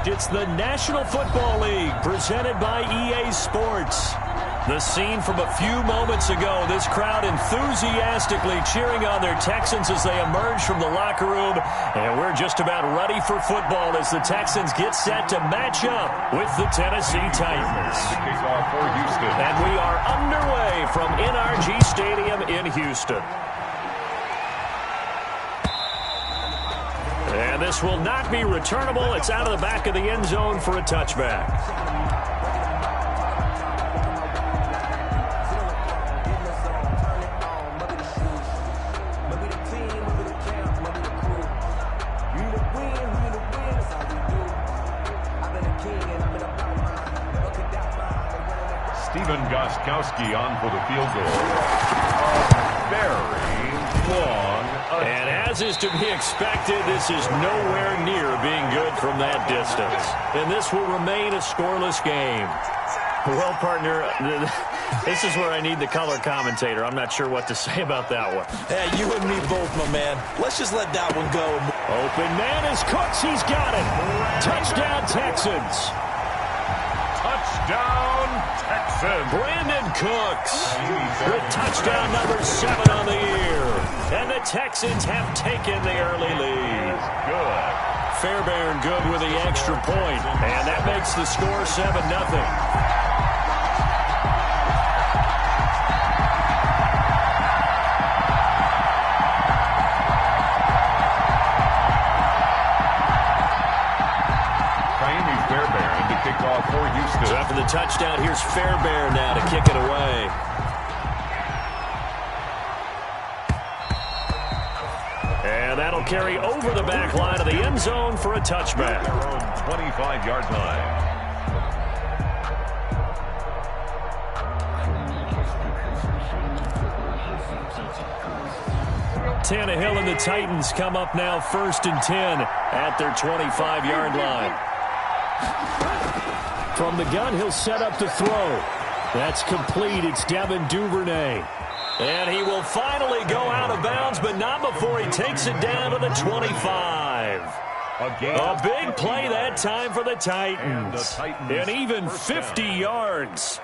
It's the National Football League presented by EA Sports. The scene from a few moments ago, this crowd enthusiastically cheering on their Texans as they emerge from the locker room. And we're just about ready for football as the Texans get set to match up with the Tennessee Titans. And we are underway from NRG Stadium in Houston. And this will not be returnable. It's out of the back of the end zone for a touchback. Goskowski on for the field goal. Very long. And as is to be expected, this is nowhere near being good from that distance. And this will remain a scoreless game. Well, partner, this is where I need the color commentator. I'm not sure what to say about that one. Hey, you and me both, my man. Let's just let that one go. Open man is Cooks. He's got it. Touchdown, Texans. Touchdown, Texans. Brandon Cooks with touchdown number 7 on the year. And the Texans have taken the early lead. Good. Fairbairn good with the extra point. And that makes the score 7-0. For Houston. So after the touchdown, here's Fairbairn now to kick it away. And that'll carry over the back line of the end zone for a touchback. Their own 25-yard line. Tannehill and the Titans come up now 1st and 10 at their 25-yard line. From the gun, he'll set up to throw. That's complete. It's Devin Duvernay. And he will finally go out of bounds, but not before he takes it down to the 25. A big play that time for the Titans. And even 50 yards.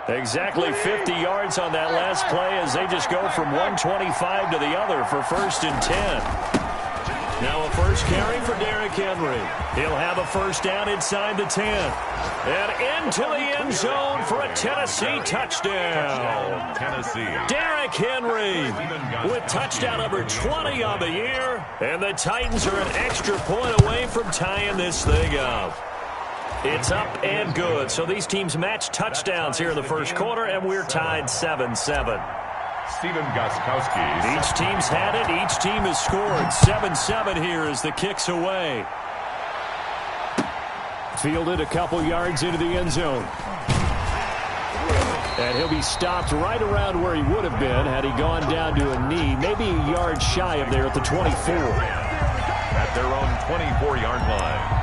Exactly 50 yards on that last play as they just go from 125 to the other for 1st and 10. Now a first carry for Derrick Henry. He'll have a first down inside the 10. And into the end zone for a Tennessee touchdown. Derrick Henry with touchdown number 20 on the year. And the Titans are an extra point away from tying this thing up. It's up and good. So these teams match touchdowns here in the first quarter, and we're tied 7-7. Goskowski. Each team's had it. Each team has scored. 7-7 here as the kick's away. Fielded a couple yards into the end zone. And he'll be stopped right around where he would have been had he gone down to a knee. Maybe a yard shy of there at the 24. At their own 24-yard line.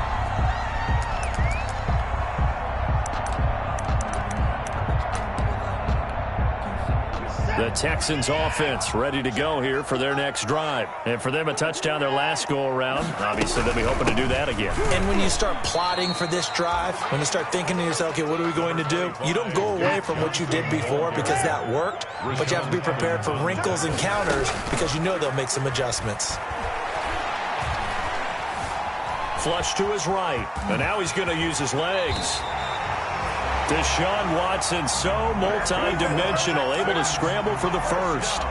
The Texans offense ready to go here for their next drive. And for them, a touchdown their last go-around. Obviously, they'll be hoping to do that again. And when you start plotting for this drive, when you start thinking to yourself, okay, what are we going to do? You don't go away from what you did before because that worked, but you have to be prepared for wrinkles and counters because you know they'll make some adjustments. Flush to his right. And now he's going to use his legs. Deshaun Watson, so multi-dimensional, able to scramble for the first.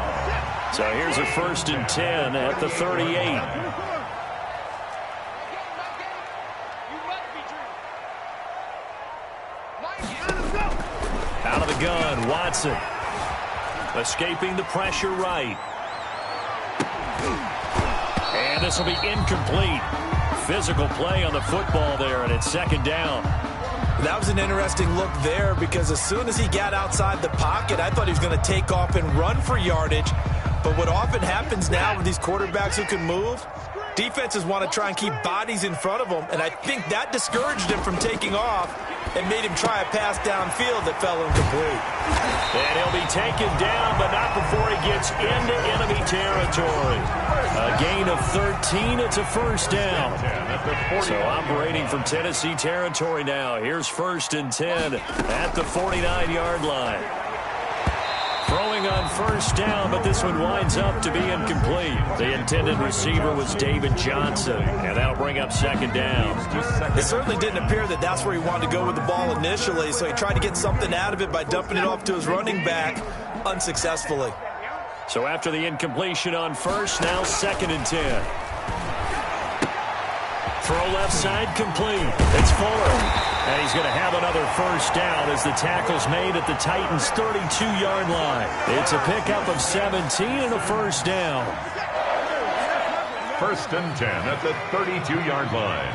So here's a 1st and 10 at the 38. Out of the gun, Watson. Escaping the pressure right. And this will be incomplete. Physical play on the football there, and it's 2nd down. That was an interesting look there because as soon as he got outside the pocket, I thought he was going to take off and run for yardage. But what often happens now with these quarterbacks who can move, defenses want to try and keep bodies in front of them, and I think that discouraged him from taking off. It made him try a pass downfield that fell incomplete. And he'll be taken down, but not before he gets into enemy territory. A gain of 13. It's a first down. So operating from Tennessee territory now. Here's 1st and 10 at the 49-yard line. Throwing on first down, but this one winds up to be incomplete. The intended receiver was David Johnson, and that'll bring up 2nd down. It certainly didn't appear that that's where he wanted to go with the ball initially, so he tried to get something out of it by dumping it off to his running back unsuccessfully. So after the incompletion on first, now 2nd and 10. Throw left side complete. It's Fuller. And he's going to have another first down as the tackle's made at the Titans' 32-yard line. It's a pickup of 17 and a first down. 1st and 10 at the 32-yard line.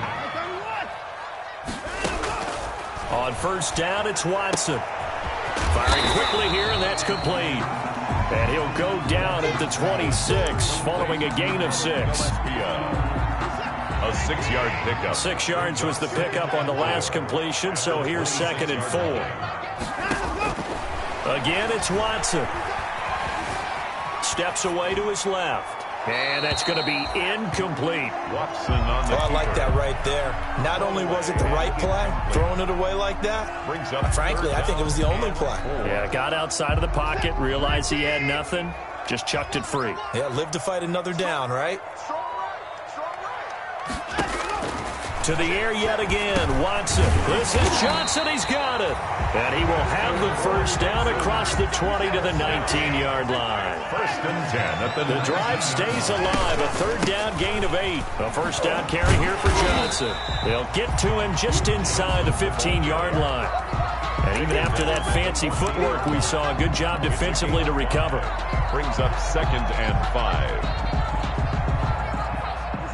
On first down, it's Watson. Firing quickly here, and that's complete. And he'll go down at the 26, following a gain of 6. A 6-yard pickup. 6 yards was the pickup on the last completion, so here's 2nd and 4. Again, it's Watson. Steps away to his left. And that's going to be incomplete. Watson on the I like that right there. Not only was it the right play, throwing it away like that, brings up frankly, I think it was the only play. Yeah, got outside of the pocket, realized he had nothing, just chucked it free. Yeah, live to fight another down, right? To the air yet again, Watson. This is Johnson, he's got it. And he will have the first down across the 20 to the 19-yard line. 1st and 10 at the drive stays alive, a 3rd down gain of 8. A first down carry here for Johnson. They'll get to him just inside the 15-yard line. And even after that fancy footwork we saw, a good job defensively to recover. Brings up 2nd and 5.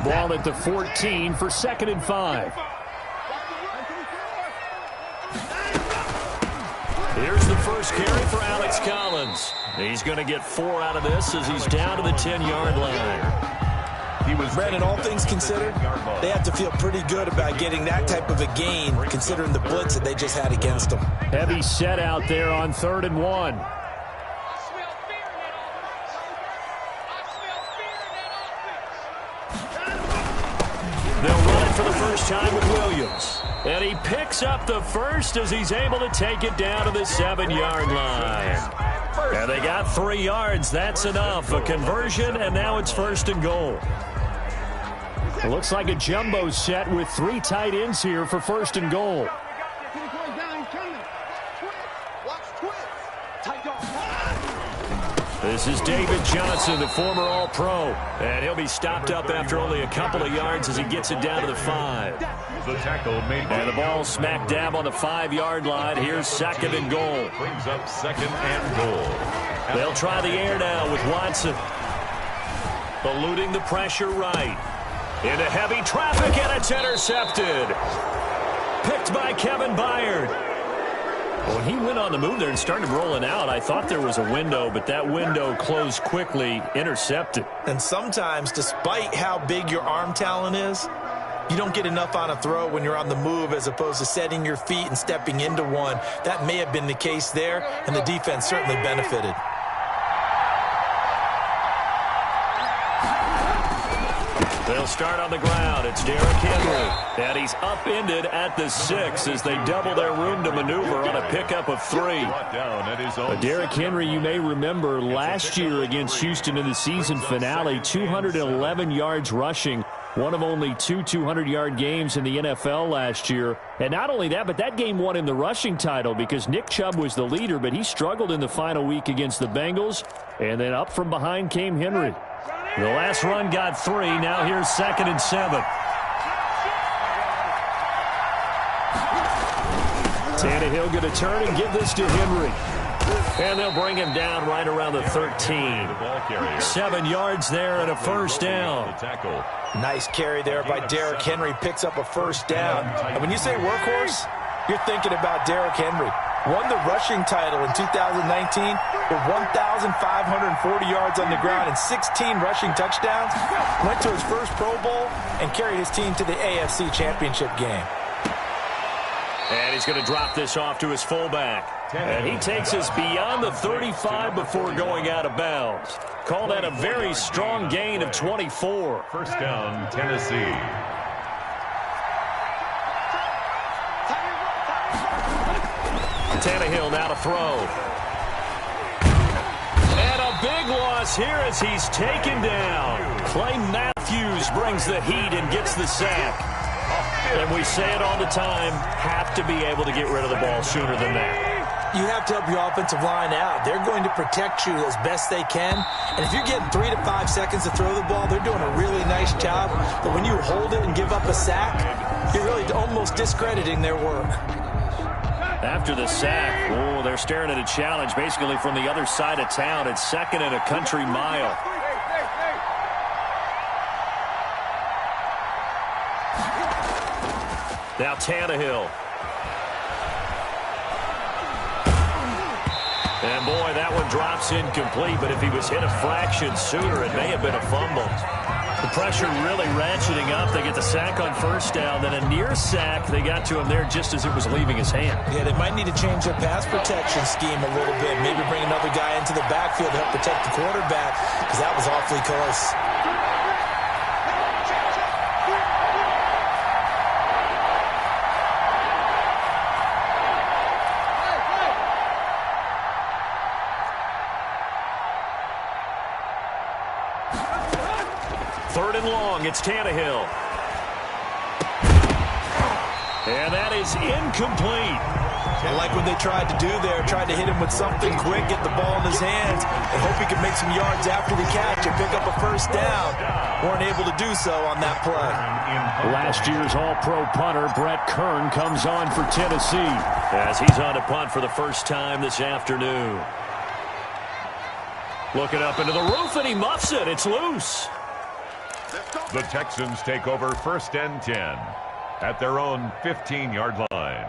Ball at the 14 for 2nd and 5. Here's the first carry for Alex Collins. He's going to get 4 out of this as he's down to the 10-yard line. Brandon, all things considered, they have to feel pretty good about getting that type of a gain, considering the blitz that they just had against them. Heavy set out there on 3rd and 1. They'll run it for the first time with Williams. And he picks up the first as he's able to take it down to the 7-yard line. And they got 3 yards. That's enough. A conversion, and now it's 1st and goal. It looks like a jumbo set with 3 tight ends here for 1st and goal. This is David Johnson, the former All-Pro. And he'll be stopped up after only a couple of yards as he gets it down to the 5. The tackle made by and the ball smack dab on the 5-yard line. Here's 2nd and goal. Brings up 2nd and goal. They'll try the air now with Watson. Eluding the pressure right. Into heavy traffic, and it's intercepted. Picked by Kevin Byard. When he went on the move there and started rolling out, I thought there was a window, but that window closed quickly, intercepted. And sometimes, despite how big your arm talent is, you don't get enough on a throw when you're on the move as opposed to setting your feet and stepping into one. That may have been the case there, and the defense certainly benefited. They'll start on the ground. It's Derrick Henry. And he's upended at the 6 as they double their room to maneuver on a pickup of 3. Derrick Henry, you may remember last year against Houston in the season finale, 211 yards rushing. One of only 2 200-yard games in the NFL last year. And not only that, but that game won him the rushing title because Nick Chubb was the leader, but he struggled in the final week against the Bengals. And then up from behind came Henry. The last run got 3. Now here's 2nd and 7. Tannehill going to turn and give this to Henry. And they'll bring him down right around the 13. 7 yards there and a first down. Nice carry there by Derrick Henry. Picks up a first down. And when you say workhorse, you're thinking about Derrick Henry. Won the rushing title in 2019 with 1,540 yards on the ground and 16 rushing touchdowns. Went to his first Pro Bowl and carried his team to the AFC Championship game. And he's going to drop this off to his fullback. And he takes us beyond the 35 before going out of bounds. Call that a very strong gain of 24. First down, Tennessee. Tannehill now to throw. And a big loss here as he's taken down. Clay Matthews brings the heat and gets the sack. And we say it all the time, have to be able to get rid of the ball sooner than that. You have to help your offensive line out. They're going to protect you as best they can. And if you're getting 3 to 5 seconds to throw the ball, they're doing a really nice job. But when you hold it and give up a sack, you're really almost discrediting their work. After the sack, oh, they're staring at a challenge basically from the other side of town. It's second and a country mile. Now Tannehill. And boy, that one drops incomplete, but if he was hit a fraction sooner, it may have been a fumble. The pressure really ratcheting up. They get the sack on first down, then a near sack. They got to him there just as it was leaving his hand. Yeah, they might need to change their pass protection scheme a little bit. Maybe bring another guy into the backfield to help protect the quarterback, because that was awfully close. Third and long, it's Tannehill. And that is incomplete. I like what they tried to do there, tried to hit him with something quick, get the ball in his hands, and hope he could make some yards after the catch and pick up a first down. Weren't able to do so on that play. Last year's All-Pro punter, Brett Kern, comes on for Tennessee as he's on to punt for the first time this afternoon. Looking up into the roof, and he muffs it. It's loose. The Texans take over first and 10 at their own 15-yard line.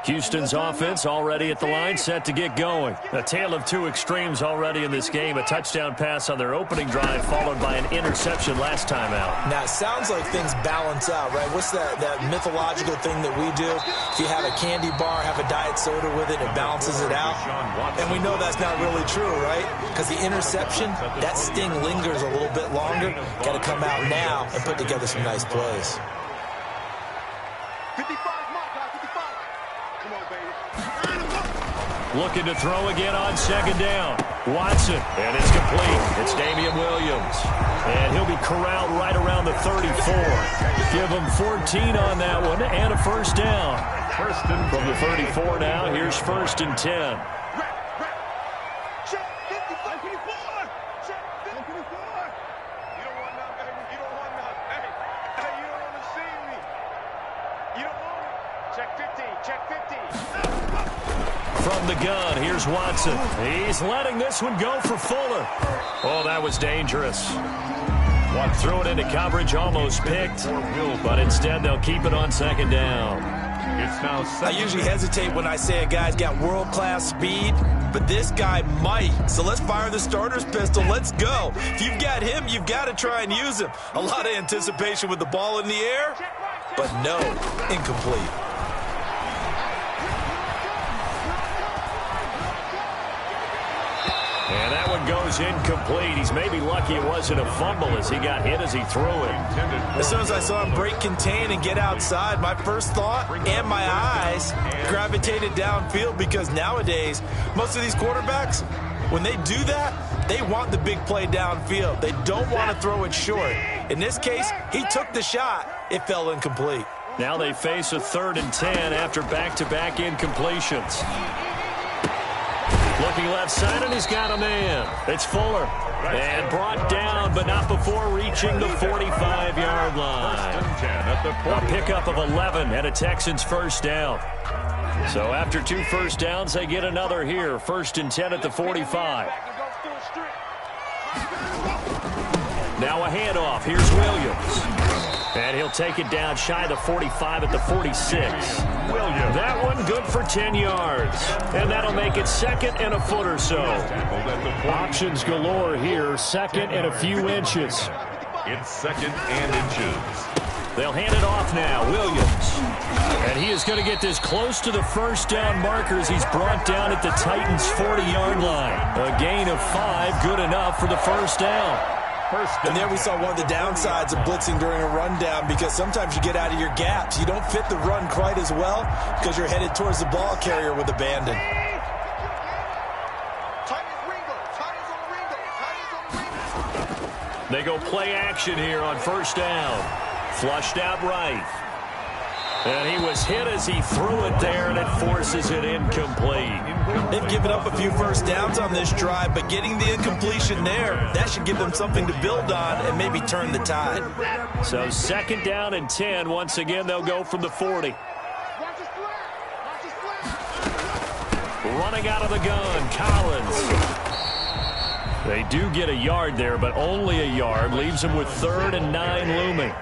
Houston's offense already at the line, set to get going. A tale of two extremes already in this game. A touchdown pass on their opening drive, followed by an interception last time out. Now, it sounds like things balance out, right? What's that mythological thing that we do? If you have a candy bar, have a diet soda with it, it balances it out. And we know that's not really true, right? Because the interception, that sting lingers a little bit longer. Got to come out now and put together some nice plays. Looking to throw again on second down. Watson, and it's complete. It's Damian Williams. And he'll be corralled right around the 34. Give him 14 on that one and a first down. From the 34 now, here's first and 10. From the gun, here's Watson. He's letting this one go for Fuller. Oh, that was dangerous. Threw it into coverage, almost picked. But instead, they'll keep it on second down. It's now I usually hesitate when I say a guy's got world-class speed, but this guy might. So let's fire the starter's pistol. Let's go. If you've got him, you've got to try and use him. A lot of anticipation with the ball in the air, but no, incomplete. And that one goes incomplete. He's maybe lucky it wasn't a fumble as he got hit as he threw it. As soon as I saw him break contain and get outside, my first thought and my eyes gravitated downfield, because nowadays, most of these quarterbacks, when they do that, they want the big play downfield. They don't want to throw it short. In this case, he took the shot. It fell incomplete. Now they face a 3rd and 10 after back-to-back incompletions. Looking left side, and he's got a man. It's Fuller. And brought down, but not before reaching the 45-yard line. A pickup of 11 and a Texans first down. So after 2 first downs, they get another here. 1st and 10 at the 45. Now a handoff. Here's Williams. And he'll take it down shy of the 45 at the 46. That one good for 10 yards. And that'll make it 2nd and a foot or so. Options galore here. 2nd and a few inches. It's 2nd and inches. They'll hand it off now. Williams. And he is going to get this close to the first down markers. He's brought down at the Titans' 40-yard line. A gain of 5, good enough for the first down. And there we saw one of the downsides of blitzing during a rundown, because sometimes you get out of your gaps. You don't fit the run quite as well because you're headed towards the ball carrier with abandon. They go play action here on first down. Flushed out right. And he was hit as he threw it there, and it forces it incomplete. They've given up a few first downs on this drive, but getting the incompletion there, that should give them something to build on and maybe turn the tide. So second down and 10. Once again, they'll go from the 40. Running out of the gun, Collins. They do get a yard there, but only a yard. Leaves them with 3rd and 9 looming.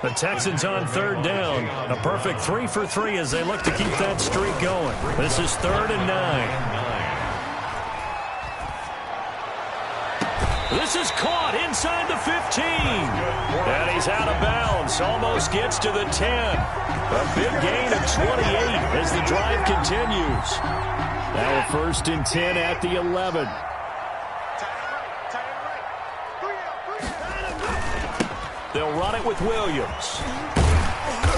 The Texans on third down. A perfect 3 for 3 as they look to keep that streak going. This is 3rd and 9. This is caught inside the 15. And he's out of bounds. Almost gets to the 10. A big gain of 28 as the drive continues. Now a 1st and 10 at the 11. They'll run it with Williams.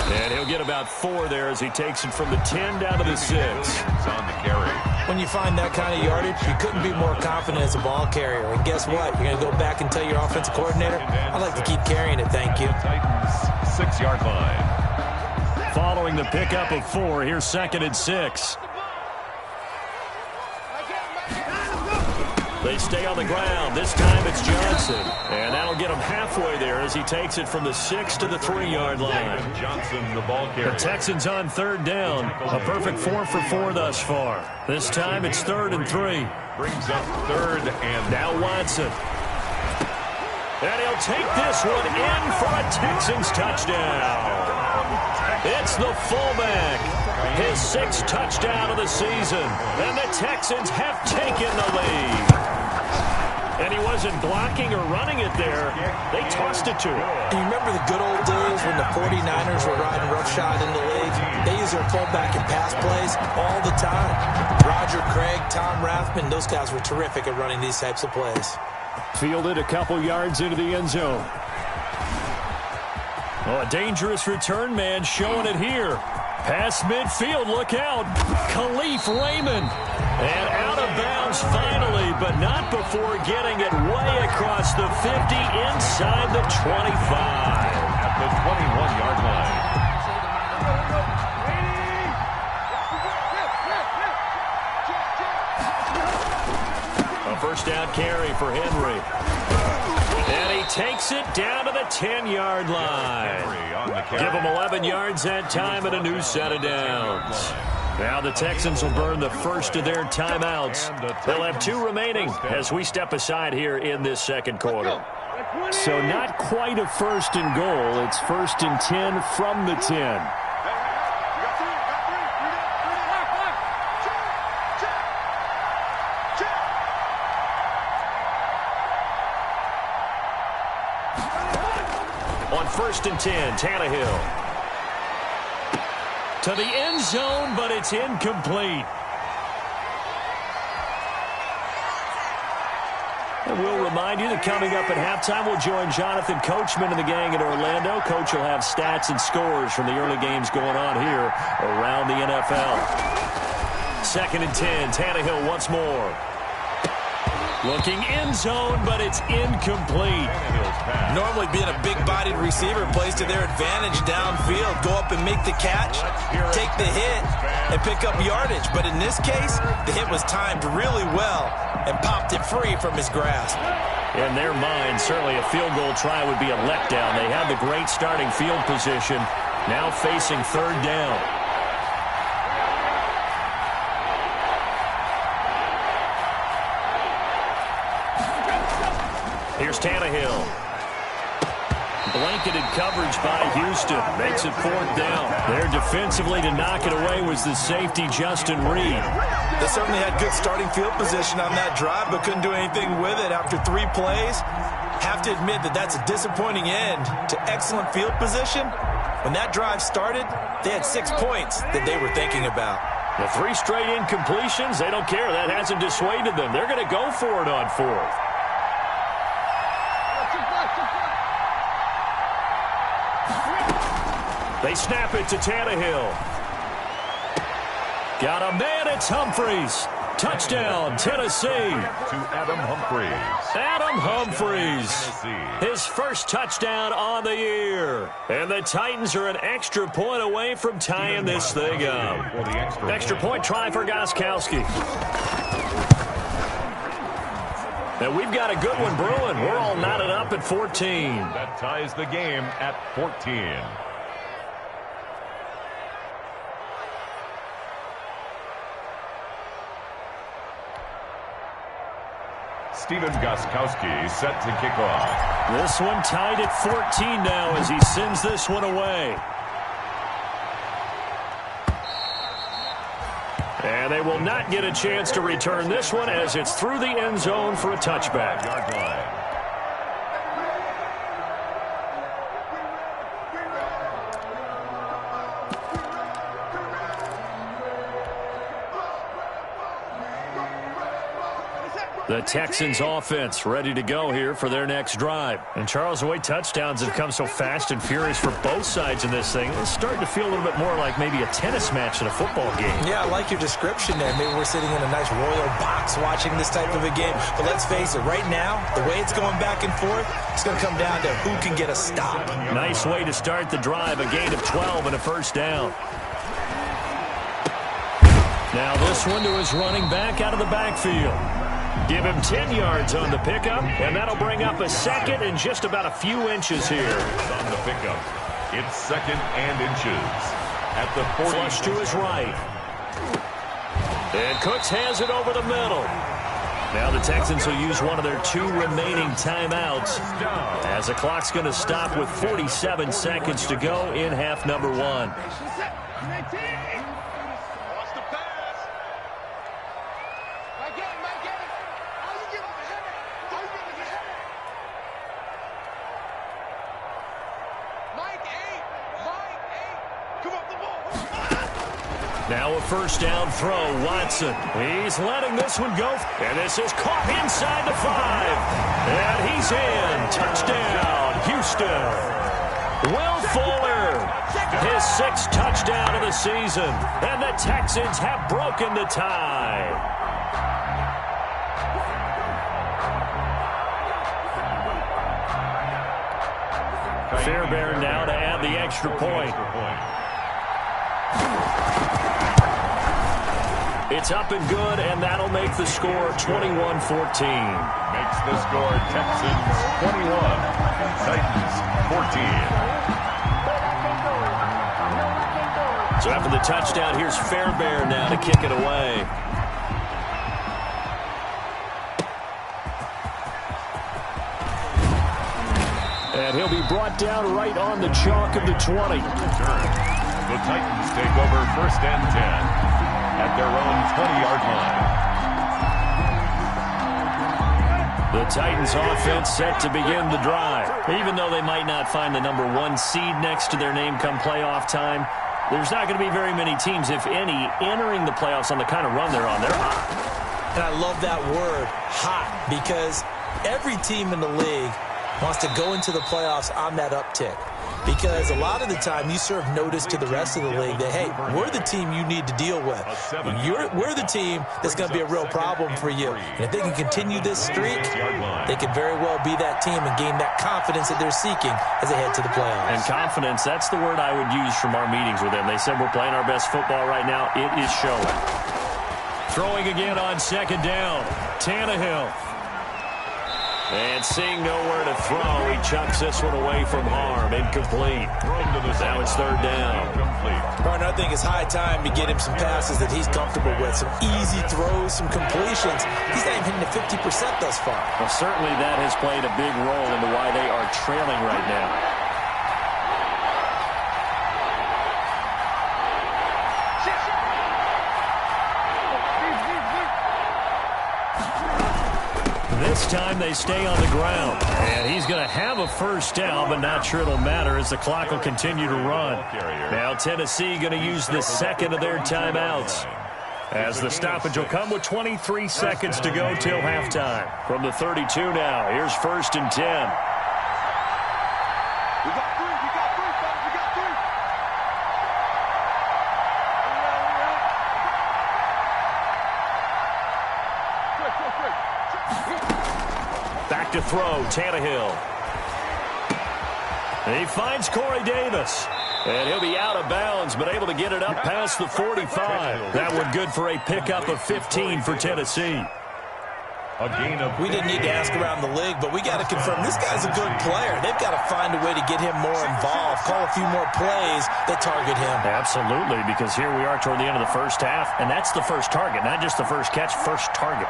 And he'll get about 4 there as he takes it from the 10 down to the 6. On the carry. When you find that kind of yardage, you couldn't be more confident as a ball carrier. And guess what? You're going to go back and tell your offensive coordinator, I'd like to keep carrying it, thank you. Titans 6-yard line. Following the pickup of 4, here's 2nd and 6. They stay on the ground. This time it's Johnson. And that'll get him halfway there as he takes it from the 6 to the 3-yard line. Johnson, the ball carrier. The Texans on third down. A perfect 4 for 4 thus far. This time it's 3rd and 3. Brings up 3rd and now Watson. And he'll take this one in for a Texans touchdown. It's the fullback. His 6th touchdown of the season. And the Texans have taken the lead. And he wasn't blocking or running it there. They tossed it to him. You remember the good old days when the 49ers were riding roughshod in the league? They use their fullback in pass plays all the time. Roger Craig, Tom Rathman, those guys were terrific at running these types of plays. Fielded a couple yards into the end zone. Oh, a dangerous return man showing it here. Past midfield, look out. Khalif Raymond. And out of bounds finally, but not before getting it way across the 50 inside the 25. At the 21-yard line. A first down carry for Henry. And he takes it down to the 10-yard line. Give him 11 yards that time and a new set of downs. Now the Texans will burn the first of their timeouts. They'll have 2 remaining as we step aside here in this second quarter. So not quite a 1st and goal. It's 1st and 10 from the 10. On 1st and 10, Tannehill. To the end zone, but it's incomplete. And we'll remind you that coming up at halftime, we'll join Jonathan Coachman and the gang in Orlando. Coach will have stats and scores from the early games going on here around the NFL. 2nd and 10, Tannehill once more. Looking end zone, but it's incomplete. Normally being a big-bodied receiver plays to their advantage downfield. Go up and make the catch, take the hit, and pick up yardage. But in this case, the hit was timed really well and popped it free from his grasp. In their mind, certainly a field goal try would be a letdown. They had the great starting field position, now facing 3rd down. Here's Tannehill. Blanketed coverage by Houston. Makes it 4th down. There defensively to knock it away was the safety, Justin Reed. They certainly had good starting field position on that drive, but couldn't do anything with it after 3 plays. Have to admit that that's a disappointing end to excellent field position When that drive started, they had 6 points that they were thinking about. The 3 straight incompletions, they don't care. That hasn't dissuaded them. They're going to go for it on 4th. They snap it to Tannehill. Got a man, it's Humphries. Touchdown, Tennessee. To Adam Humphries. Adam Humphries, his first touchdown on the year. And the Titans are an extra point away from tying this thing up. Extra point try for Gostkowski. And we've got a good one brewing. We're all knotted up at 14. That ties the game at 14. Stephen Gostkowski set to kick off. This one tied at 14 now as he sends this one away. And they will not get a chance to return this one as it's through the end zone for a touchback. Yard line. The Texans offense ready to go here for their next drive. And Charles, the way touchdowns have come so fast and furious for both sides in this thing, it's starting to feel a little bit more like maybe a tennis match in a football game. Yeah, I like your description there. Maybe we're sitting in a nice royal box watching this type of a game. But let's face it, right now, the way it's going back and forth, it's going to come down to who can get a stop. Nice way to start the drive, a gain of 12 and a first down. Now this one to his running back out of the backfield. Give him 10 yards on the pickup, and that'll bring up a second and just about a few inches here. On the pickup, it's second and inches. At the 40. Flush to his right. And Cooks has it over the middle. Now the Texans will use one of their 2 remaining timeouts as the clock's going to stop with 47 seconds to go in half number 1. Now a first down throw, Watson. He's letting this one go. And this is caught inside the 5. And he's in. Touchdown, Houston. Will Fuller, his 6th touchdown of the season. And the Texans have broken the tie. Fairbairn now to add the extra point. It's up and good, and that'll make the score 21-14. Makes the score Texans 21, Titans 14. So after the touchdown, here's Fairbairn now to kick it away. And he'll be brought down right on the chalk of the 20. The Titans take over first and 10. At their own 20-yard line. The Titans offense set to begin the drive. Even though they might not find the number 1 seed next to their name come playoff time, there's not going to be very many teams, if any, entering the playoffs on the kind of run they're on. They're hot. And I love that word, hot, because every team in the league wants to go into the playoffs on that uptick. Because a lot of the time you serve notice to the rest of the league that, hey, we're the team you need to deal with. We're the team that's going to be a real problem for you. And if they can continue this streak, they could very well be that team and gain that confidence that they're seeking as they head to the playoffs. And confidence, that's the word I would use from our meetings with them. They said we're playing our best football right now. It is showing. Throwing again on second down. Tannehill. And seeing nowhere to throw, he chucks this one away from harm. Incomplete. Now it's third down. Partner, I think it's high time to get him some passes that he's comfortable with. Some easy throws, some completions. He's not even hitting the 50% thus far. Well, certainly that has played a big role into why they are trailing right now. This time they stay on the ground. And he's going to have a first down, but not sure it'll matter as the clock will continue to run. Now Tennessee going to use the second of their timeouts, as the stoppage will come with 23 seconds to go till halftime. From the 32 now, here's 1st and 10. Back to throw, Tannehill. He finds Corey Davis. And he'll be out of bounds, but able to get it up past the 45. That one good for a pickup of 15 for Tennessee. We didn't need to ask around the league, but we got to confirm this guy's a good player. They've got to find a way to get him more involved, call a few more plays that target him. Absolutely, because here we are toward the end of the first half, and that's the first target, not just the first catch, first target.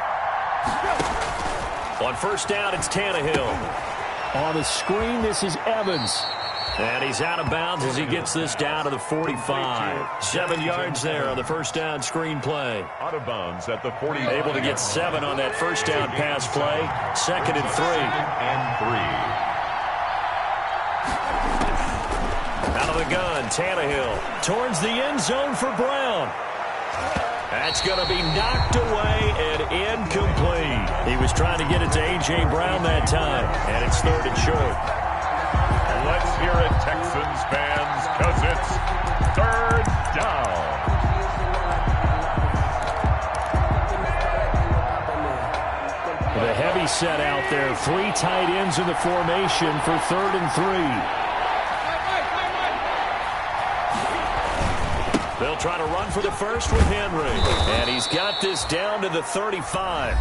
On first down, it's Tannehill. On the screen, this is Evans. And he's out of bounds as he gets this down to the 45. 7 yards there on the first down screen play. Out of bounds at the 40. Able to get 7 on that first down pass play. 2nd and 3. Out of the gun, Tannehill towards the end zone for Brown. That's going to be knocked away and incomplete. He was trying to get it to A.J. Brown that time, and it's 3rd and short. Let's hear it, Texans fans, because it's 3rd down. The heavy set out there. 3 tight ends in the formation for 3rd and 3. They'll try to run for the first with Henry. And he's got this down to the 35.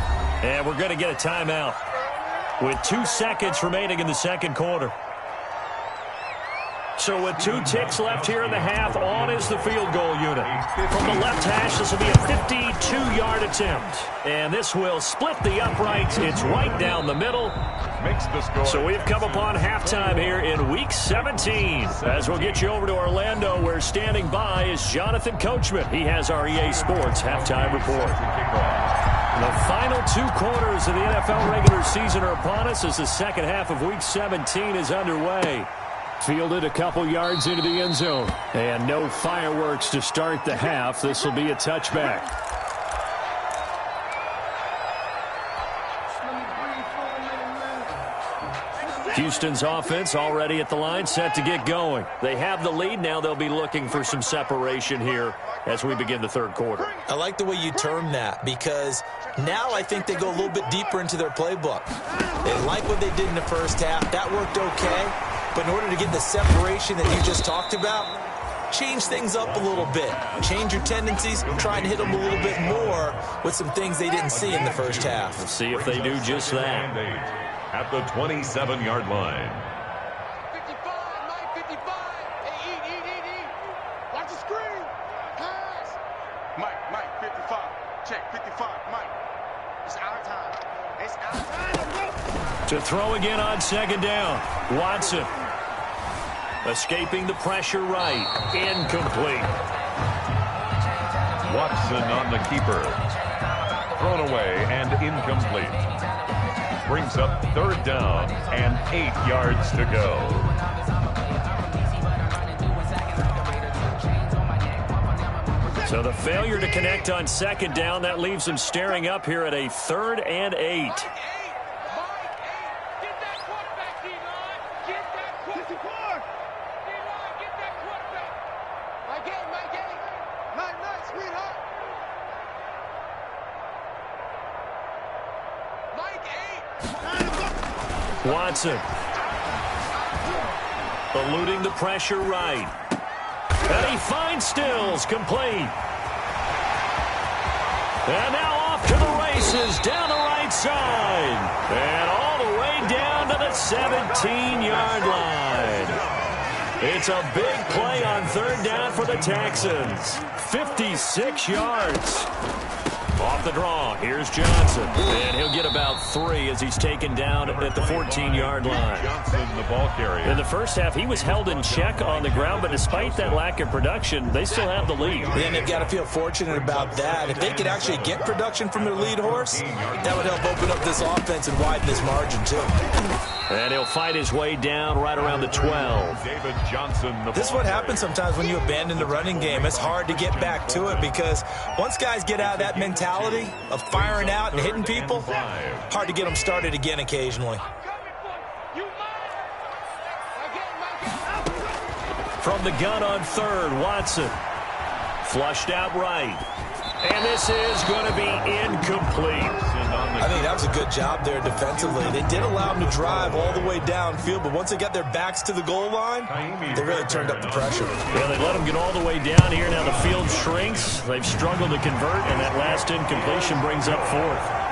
And we're going to get a timeout with 2 seconds remaining in the second quarter. So with 2 ticks left here in the half, on is the field goal unit. From the left hash, this will be a 52-yard attempt. And this will split the uprights. It's right down the middle. Makes the score. So we've come upon halftime here in Week 17. As we'll get you over to Orlando, where standing by is Jonathan Coachman. He has our EA Sports halftime report. The final 2 quarters of the NFL regular season are upon us as the second half of Week 17 is underway. Fielded a couple yards into the end zone. And no fireworks to start the half. This will be a touchback. Houston's offense already at the line, set to get going. They have the lead. Now they'll be looking for some separation here as we begin the third quarter. I like the way you term that, because now I think they go a little bit deeper into their playbook. They like what they did in the first half. That worked okay. But in order to get the separation that you just talked about, change things up a little bit. Change your tendencies, try and hit them a little bit more with some things they didn't see in the first half. Let's see if they do just that. At the 27-yard line. 55, Mike, 55. Hey, eat. Watch the screen. Pass. Mike, 55. Check, 55. Mike, it's our time. It's our time. To throw again on second down. Watson. Escaping the pressure right. Incomplete. Watson on the keeper. Thrown away and incomplete. Brings up 3rd down and 8 yards to go. So the failure to connect on second down, that leaves them staring up here at a 3rd and 8. Watson. Eluding the pressure right. And he finds Stills, complete. And now off to the races, down the right side. And all the way down to the 17-yard line. It's a big play on 3rd down for the Texans. 56 yards. Off off the draw. Here's Johnson. And he'll get about 3 as he's taken down at the 14-yard line. Johnson, the ball carrier. In the first half, he was held in check on the ground, but despite that lack of production, they still have the lead. And they've got to feel fortunate about that. If they could actually get production from their lead horse, that would help open up this offense and widen this margin, too. And he'll fight his way down right around the 12. David Johnson, This is what happens sometimes when you abandon the running game. It's hard to get back to it because once guys get out of that mentality of firing out and hitting people, hard to get them started again occasionally. From the gun on third, Watson. Flushed out right. And this is going to be incomplete. I think that was a good job there defensively. They did allow them to drive all the way downfield, but once they got their backs to the goal line, they really turned up the pressure. Yeah, they let them get all the way down here. Now the field shrinks. They've struggled to convert, and that last incompletion brings up 4th.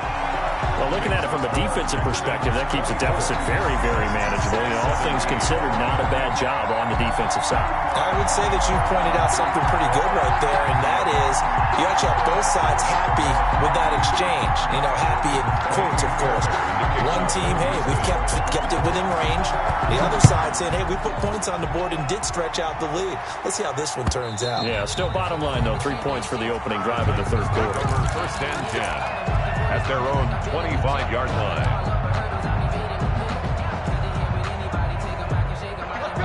Well, looking at it from a defensive perspective, that keeps the deficit very, very manageable. You know, all things considered, not a bad job on the defensive side. I would say that you pointed out something pretty good right there, and that is you actually have both sides happy with that exchange. You know, happy in quotes, of course. One team, hey, we've kept it within range. The other side saying, hey, we put points on the board and did stretch out the lead. Let's see how this one turns out. Yeah, still bottom line, though, 3 points for the opening drive of the third quarter. First and 10 at their own 25-yard line.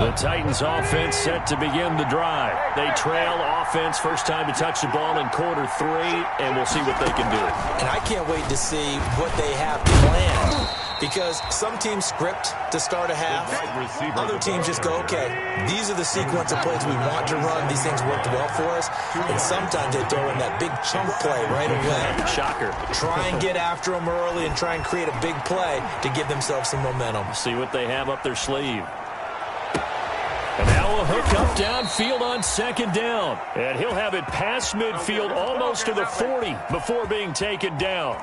The Titans offense set to begin the drive. They trail offense, first time to touch the ball in quarter 3, and we'll see what they can do. And I can't wait to see what they have planned. Because some teams script to start a half. Other teams just go, okay, these are the sequence of plays we want to run. These things worked well for us. And sometimes they throw in that big chunk play right away. Shocker. Try and get after them early and try and create a big play to give themselves some momentum. See what they have up their sleeve. And now a hook up downfield on second down. And he'll have it past midfield almost to the 40 before being taken down.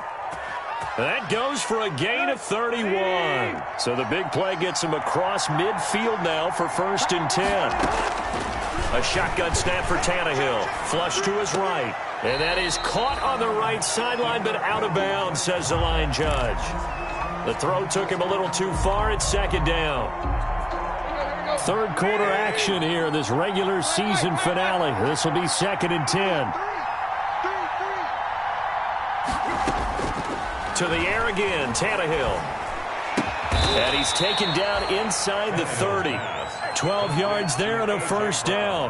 That goes for a gain of 31. So the big play gets him across midfield now for first and 10. A shotgun snap for Tannehill. Flush to his right. And that is caught on the right sideline, but out of bounds, says the line judge. The throw took him a little too far. It's second down. Third quarter action here, this regular season finale. This will be second and 10. To the air again, Tannehill. And he's taken down inside the 30. 12 yards there and a first down.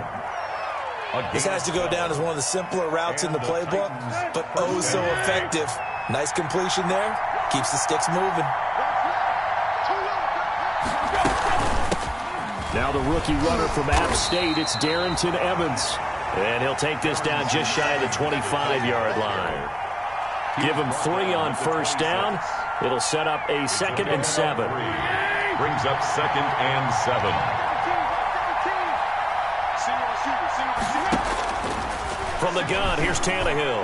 This has to go down as one of the simpler routes in the playbook, but oh so effective. Nice completion there. Keeps the sticks moving. Now the rookie runner from App State, it's Darrington Evans. And he'll take this down just shy of the 25-yard line. Give him 3 on first down. It'll set up a second and 7. Brings up second and 7. From the gun, here's Tannehill.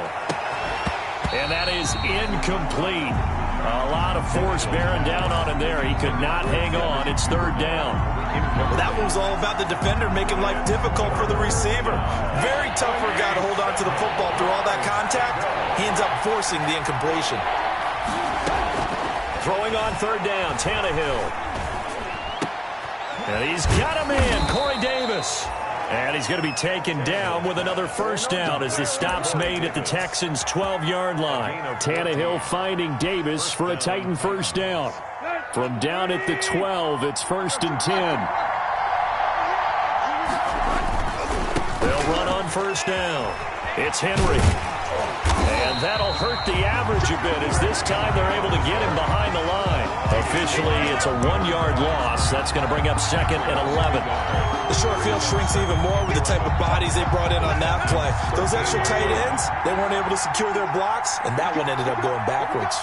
And that is incomplete. A lot of force bearing down on him there. He could not hang on. It's third down. Well, that one was all about the defender making life difficult for the receiver. Very tough for a guy to hold on to the football through all that contact. He ends up forcing the incompletion. Throwing on third down, Tannehill. And he's got him in, Corey Davis. And he's going to be taken down with another first down as the stop's made at the Texans' 12-yard line. Tannehill finding Davis for a Titan first down. From down at the 12, it's first and 10. They'll run on first down. It's Henry. And that'll hurt the average a bit as this time they're able to get him behind the line. Officially, it's a 1-yard loss. That's going to bring up second and 11. The short field shrinks even more with the type of bodies they brought in on that play. Those extra tight ends, they weren't able to secure their blocks, and that one ended up going backwards.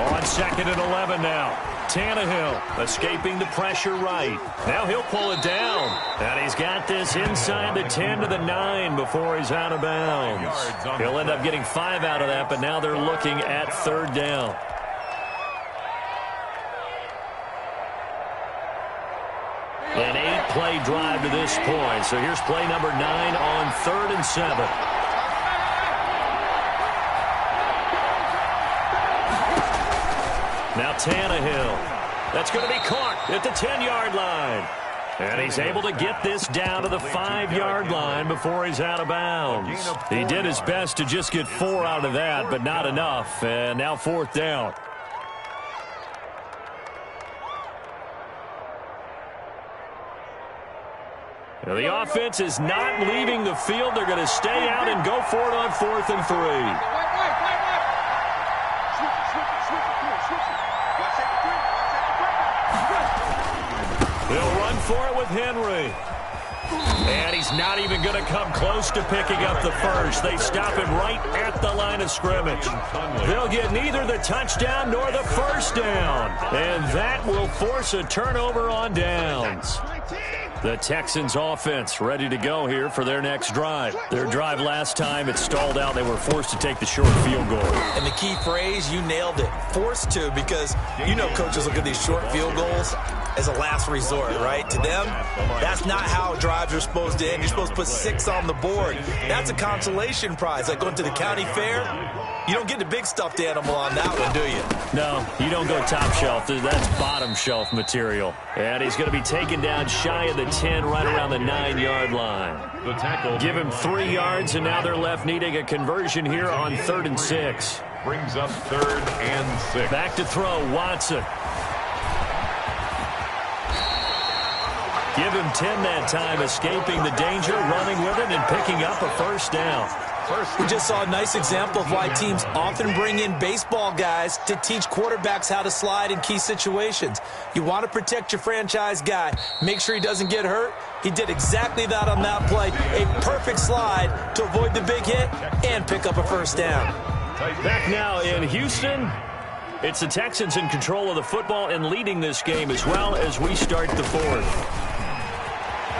On second and 11 now. Tannehill escaping the pressure right. Now he'll pull it down. And he's got this inside the 10 to the 9 before he's out of bounds. He'll end up getting 5 out of that, but now they're looking at third down. An 8-play drive to this point. So here's play number 9 on 3rd and 7. Now Tannehill. That's going to be caught at the 10-yard line. And he's able to get this down to the 5-yard line before he's out of bounds. He did his best to just get 4 out of that, but not enough. And now 4th down. Now the offense is not leaving the field. They're going to stay out and go for it on 4th and 3. They'll run for it with Henry. And he's not even going to come close to picking up the first. They stop him right at the line of scrimmage. They'll get neither the touchdown nor the first down. And that will force a turnover on downs. The Texans offense ready to go here for their next drive. Their drive last time, it stalled out. They were forced to take the short field goal. And the key phrase, you nailed it. Forced to, because you know coaches look at these short field goals as a last resort, right? To them, that's not how drives are supposed to end. You're supposed to put 6 on the board. That's a consolation prize. Like going to the county fair, you don't get the big stuffed animal on that one, do you? No, you don't go top shelf. That's bottom shelf material. And he's going to be taken down shy of the 10, right around the 9-yard line. The tackle. Give him 3 yards, and now they're left needing a conversion here on 3rd and 6. Brings up 3rd and 6. Back to throw, Watson. Give him 10 that time, escaping the danger, running with it, and picking up a first down. We just saw a nice example of why teams often bring in baseball guys to teach quarterbacks how to slide in key situations. You want to protect your franchise guy. Make sure he doesn't get hurt. He did exactly that on that play. A perfect slide to avoid the big hit and pick up a first down. Back now in Houston. It's the Texans in control of the football and leading this game as well as we start the 4th.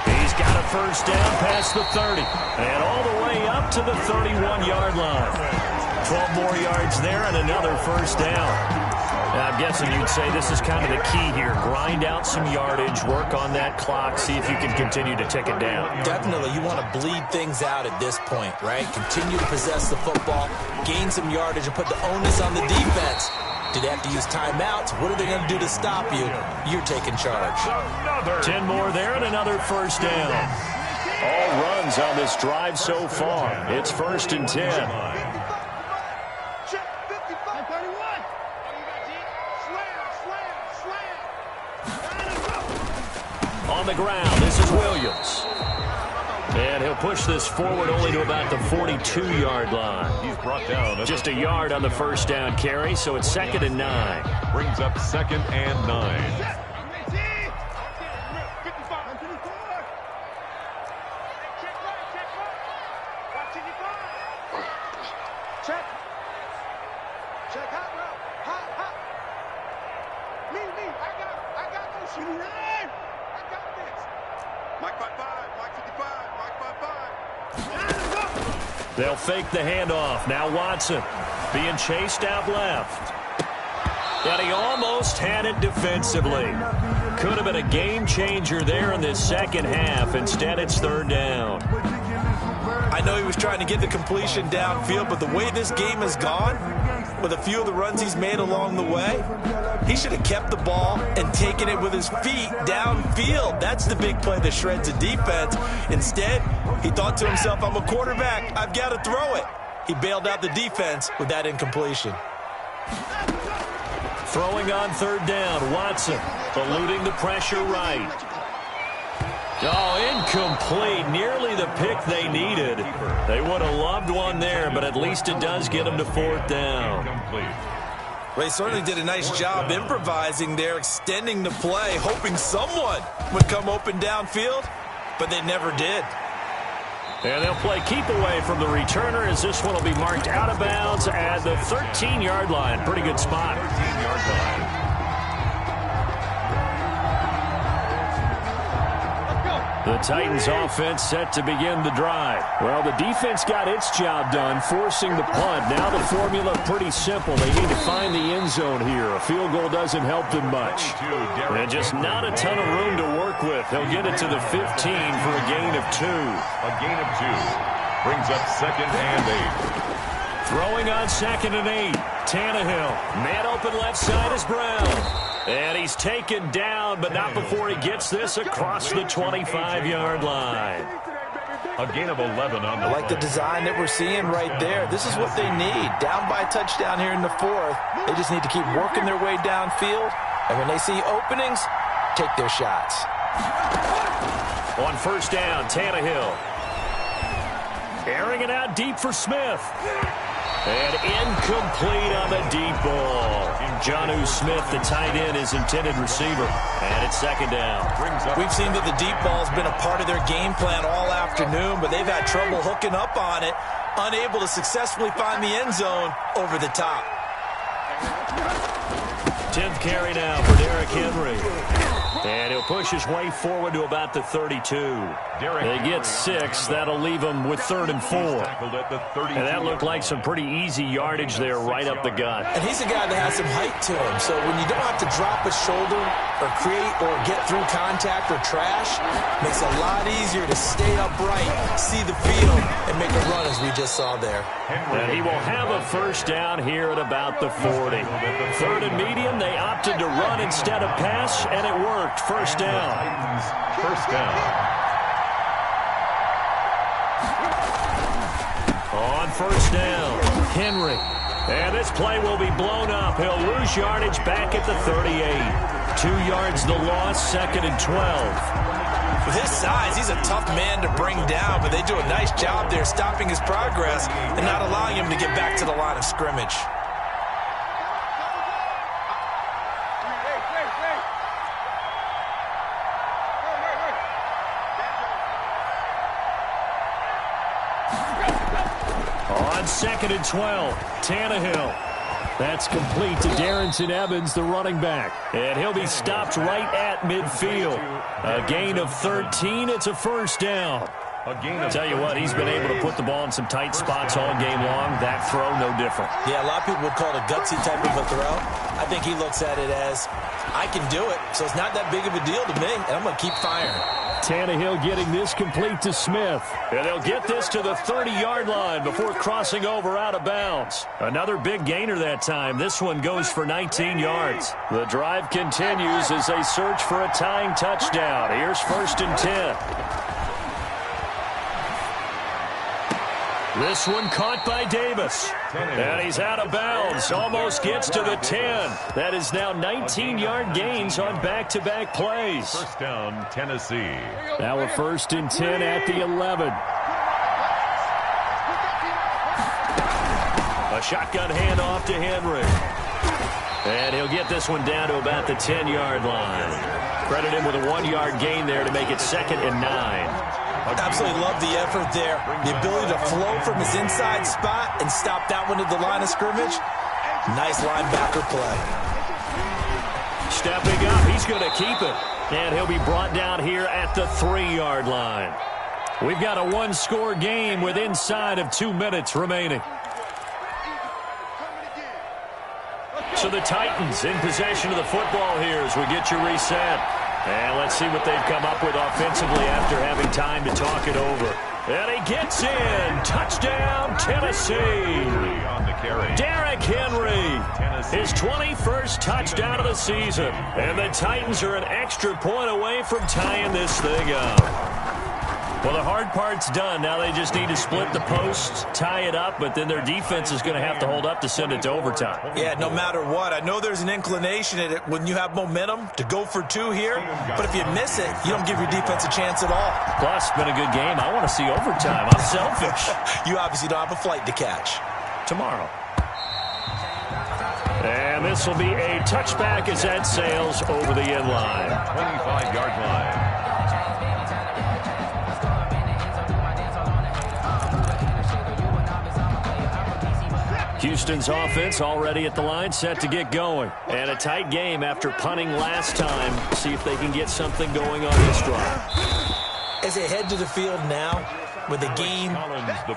He's got a first down past the 30 and all the way up to the 31-yard line. 12 more yards there and another first down. Now, I'm guessing you'd say this is kind of the key here. Grind out some yardage, work on that clock, see if you can continue to tick it down. Definitely, you want to bleed things out at this point, right? Continue to possess the football, gain some yardage, and put the onus on the defense. Do they have to use timeouts? What are they going to do to stop you? You're taking charge. 10 more there and another first down. All runs on this drive so far. It's 1st and 10. On the ground, this is Williams. And he'll push this forward only to about the 42-yard line. He's brought down. Just a yard on the first down carry, so it's 2nd and 9. Brings up 2nd and 9. They'll fake the handoff. Now Watson being chased out left. And he almost had it defensively. Could have been a game changer there in this second half. Instead, it's 3rd down. I know he was trying to get the completion downfield, but the way this game has gone, with a few of the runs he's made along the way, he should have kept the ball and taken it with his feet downfield. That's the big play that shreds a defense. Instead, he thought to himself, I'm a quarterback, I've got to throw it. He bailed out the defense with that incompletion. Throwing on 3rd down, Watson eluding the pressure right. Oh, incomplete. Nearly the pick they needed. They would have loved one there, but at least it does get them to 4th down. Well, he certainly did a nice job improvising there, extending the play, hoping someone would come open downfield, but they never did. And they'll play keep away from the returner as this one will be marked out of bounds at the 13-yard line. Pretty good spot. 13-yard line. Let's go. The Titans offense set to begin the drive. Well, the defense got its job done, forcing the punt. Now the formula pretty simple. They need to find the end zone here. A field goal doesn't help them much. And just not a ton of room to work with. He'll get it to the 15 for a gain of 2. A gain of 2. Brings up 2nd and 8. Throwing on 2nd and 8. Tannehill. Man open left side is Brown. And he's taken down, but not before he gets this across the 25-yard line. A gain of 11 on the I like the design that we're seeing right there. This is what they need. Down by a touchdown here in the 4th. They just need to keep working their way downfield. And when they see openings, take their shots. On 1st down, Tannehill. Airing it out deep for Smith. And incomplete on the deep ball. Jonnu Smith, the tight end, is intended receiver. And it's 2nd down. We've seen that the deep ball's been a part of their game plan all afternoon, but they've had trouble hooking up on it, unable to successfully find the end zone over the top. 10th carry now for Derrick Henry. And he'll push his way forward to about the 32. They get 6. That'll leave them with 3rd and 4. And that looked like some pretty easy yardage there right up the gut. And he's a guy that has some height to him. So when you don't have to drop a shoulder or create or get through contact or trash, makes it a lot easier to stay upright, see the field, and make a run as we just saw there. And he will have a 1st down here at about the 40. 3rd and medium, they opted to run instead of pass, and it worked. 1st down. 1st down. On 1st down, Henry. And this play will be blown up. He'll lose yardage back at the 38. 2 yards the loss, 2nd and 12. With his size, he's a tough man to bring down, but they do a nice job there stopping his progress and not allowing him to get back to the line of scrimmage. On 2nd and 12, Tannehill. That's complete to Darrington Evans, the running back. And he'll be stopped right at midfield. A gain of 13. It's a 1st down. I'll tell you what, he's been able to put the ball in some tight spots all game long. That throw, no different. Yeah, a lot of people would call it a gutsy type of a throw. I think he looks at it as, I can do it, so it's not that big of a deal to me, and I'm going to keep firing. Tannehill getting this complete to Smith. And they'll get this to the 30-yard line before crossing over out of bounds. Another big gainer that time. This one goes for 19 yards. The drive continues as they search for a tying touchdown. Here's 1st and 10. This one caught by Davis. And he's out of bounds. Almost gets to the 10. That is now 19-yard gains on back-to-back plays. 1st down, Tennessee. Now a 1st and 10 at the 11. A shotgun handoff to Henry. And he'll get this one down to about the 10-yard line. Credit him with a 1-yard gain there to make it 2nd and 9. Absolutely love the effort there. The ability to flow from his inside spot and stop that one at the line of scrimmage. Nice linebacker play. Stepping up, he's going to keep it. And he'll be brought down here at the 3-yard line. We've got a 1-score game with inside of 2 minutes remaining. So the Titans in possession of the football here as we get you reset. And let's see what they've come up with offensively after having time to talk it over. And he gets in. Touchdown, Tennessee. On the carry. Derrick Henry, his 21st touchdown of the season. And the Titans are an extra point away from tying this thing up. Well, the hard part's done. Now they just need to split the posts, tie it up, but then their defense is going to have to hold up to send it to overtime. Yeah, no matter what. I know there's an inclination at it when you have momentum to go for 2 here, but if you miss it, you don't give your defense a chance at all. Plus, it's been a good game. I want to see overtime. I'm selfish. You obviously don't have a flight to catch. Tomorrow. And this will be a touchback as that sails over the end line. 25-yard line. Houston's offense already at the line, set to get going. And a tight game after punting last time. See if they can get something going on this drive. As they head to the field now, with the game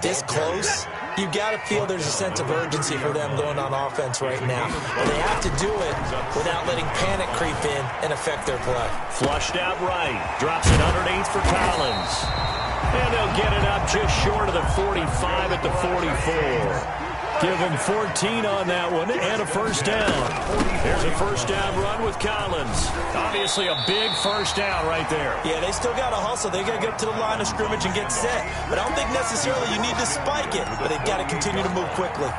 this close, you've got to feel there's a sense of urgency for them going on offense right now. But they have to do it without letting panic creep in and affect their play. Flushed out right. Drops it underneath for Collins. And they'll get it up just short of the 45 at the 44. Give them 14 on that one and a first down. There's a first down run with Collins. Obviously a big first down right there. Yeah, they still got to hustle. They got to get up to the line of scrimmage and get set. But I don't think necessarily you need to spike it. But they've got to continue to move quickly.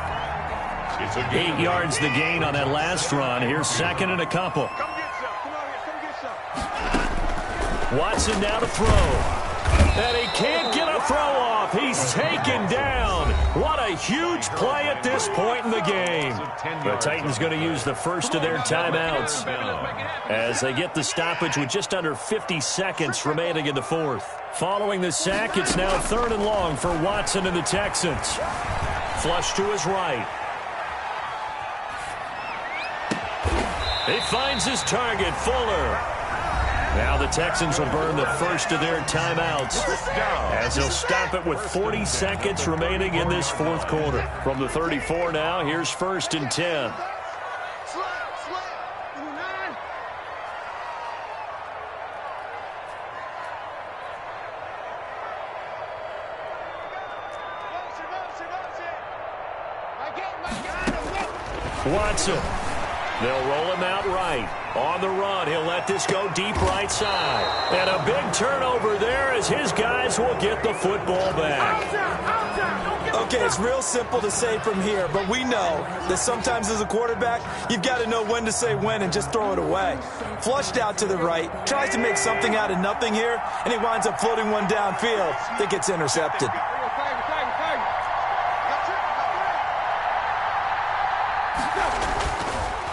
8 yards the gain on that last run. Here's second and a couple. Watson now to throw. And he can't get a throw off. He's taken down. What a huge play at this point in the game. The Titans going to use the first of their timeouts as they get the stoppage with just under 50 seconds remaining in the fourth. Following the sack, it's now third and long for Watson and the Texans. Flush to his right. He finds his target, Fuller. Now the Texans will burn the first of their timeouts as they'll stop it with 40 seconds remaining in this fourth quarter. From the 34 now, here's first and 10. Watson. They'll roll him out right. On the run, he'll let this go deep right side. And a big turnover there as his guys will get the football back. Okay, it's real simple to say from here, but we know that sometimes as a quarterback, you've got to know when to say when and just throw it away. Flushed out to the right, tries to make something out of nothing here, and he winds up floating one downfield that gets intercepted.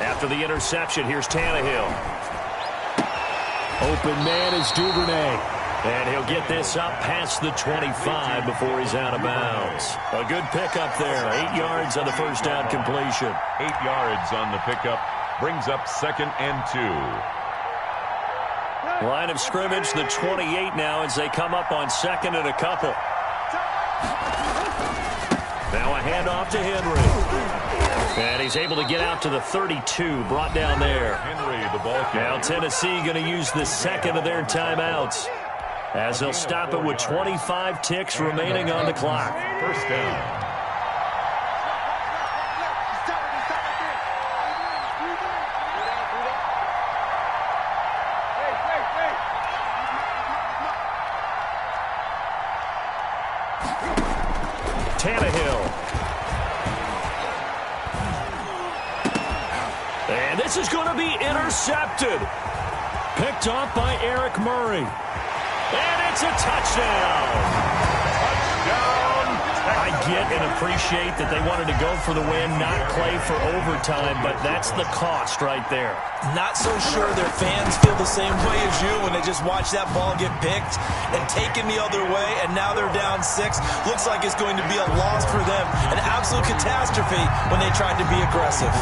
After the interception, here's Tannehill. Open man is Duvernay. And he'll get this up past the 25 before he's out of bounds. A good pickup there. 8 yards on the first down completion. 8 yards on the pickup. Brings up second and 2. Line of scrimmage, the 28 now as they come up on second and a couple. Now a handoff to Henry. And he's able to get out to the 32, brought down there. Henry, the ball carrier. Now Tennessee going to use the second of their timeouts as they'll stop it with 25 ticks remaining on the clock. First down. Tannehill. And this is going to be intercepted. Picked off by Eric Murray. And it's a touchdown. I get and appreciate that they wanted to go for the win, not play for overtime, but that's the cost right there. Not so sure their fans feel the same way as you when they just watch that ball get picked and taken the other way, and now they're down 6. Looks like it's going to be a loss for them, an absolute catastrophe when they tried to be aggressive.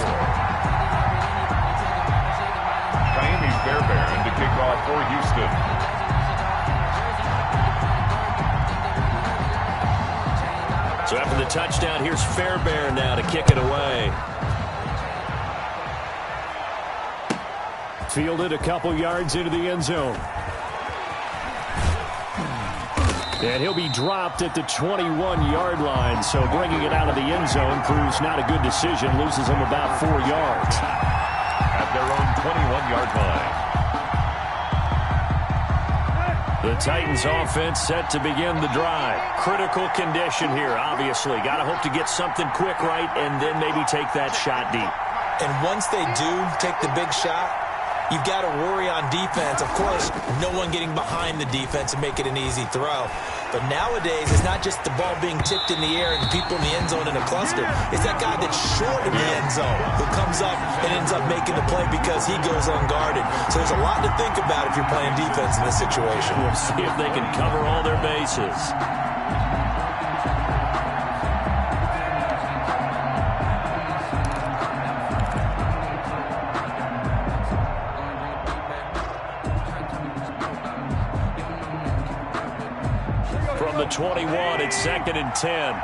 Fairbairn to kick off for Houston. So after the touchdown, here's Fairbairn now to kick it away. Fielded a couple yards into the end zone. And he'll be dropped at the 21-yard line. So bringing it out of the end zone proves not a good decision. Loses him about 4 yards. At their own 21-yard line. The Titans offense set to begin the drive. Critical condition here, obviously. Got to hope to get something quick right and then maybe take that shot deep. And once they do take the big shot, you've got to worry on defense. Of course, no one getting behind the defense and make it an easy throw. But nowadays, it's not just the ball being tipped in the air and the people in the end zone in a cluster. It's that guy that's short of the end zone who comes up and ends up making the play because he goes unguarded. So there's a lot to think about if you're playing defense in this situation. We'll see if they can cover all their bases. 21. It's 2nd and 10.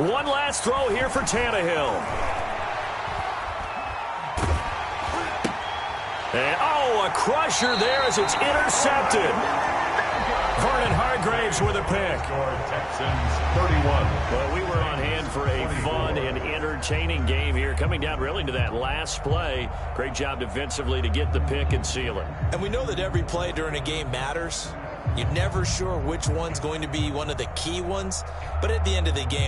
One last throw here for Tannehill. And, a crusher there as it's intercepted. Vernon Hargraves with a pick. Texans 31. Well, we were on hand for a fun and entertaining game here. Coming down really to that last play. Great job defensively to get the pick and seal it. And we know that every play during a game matters. You're never sure which one's going to be one of the key ones. But at the end of the game,